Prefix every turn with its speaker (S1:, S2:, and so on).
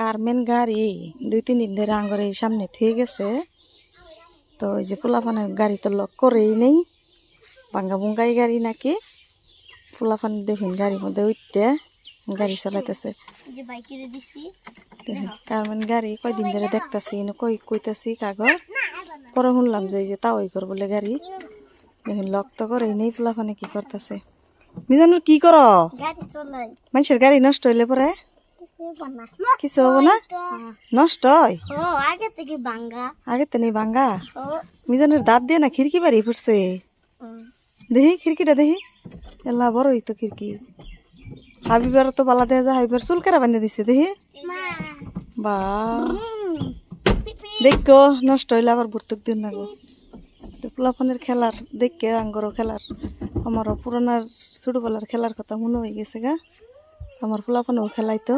S1: কারমেন গাড়ি 2-3 দিন ধরে আঙ্গরে সামনে থেকে গেছে। তো ওই যে পোলাপানের গাড়ি তো লক করেই নেই, ভাঙ্গা ভুঙ্গাই গাড়ি নাকি। পোলাপান দেখুন গাড়ির মধ্যে উঠতে গাড়ি চালাইতেছে। কারমেন গাড়ি কয়দিন ধরে দেখতেছি কইতাছি কাগজ পরে শুনলাম যে এই যে তাও কর বলে গাড়ি দেখুন লক তো করেই নেই। পোলাপানে কি করতেছে মিজানুর কি কর? মানুষের গাড়ি নষ্ট হইলে পরে কিছু হবো না, নষ্ট হয় আগে তো নেই ভাঙ্গা। মিজানুর দাঁত দিয়ে না খিড়কি বাড়ি ফুটছে, দেখি খিড়কিটা দেখি এলা বড়ই তো খিড়কি। হাবিবার তো বালা দেয়া যায়, হাবিবার চুল কেরা বান্ধে দিছে দেখি। বা দেখো নষ্ট হইলে আবার ভর্তুক দিন লাগবো। পোলাপানের খেলার দেখে আঙ্গরও খেলার আমারও পুরানার ছোটবেলার খেলার কথা মনে হয়ে গেছে গা। আমার পোলাপানেও খেলাইতো।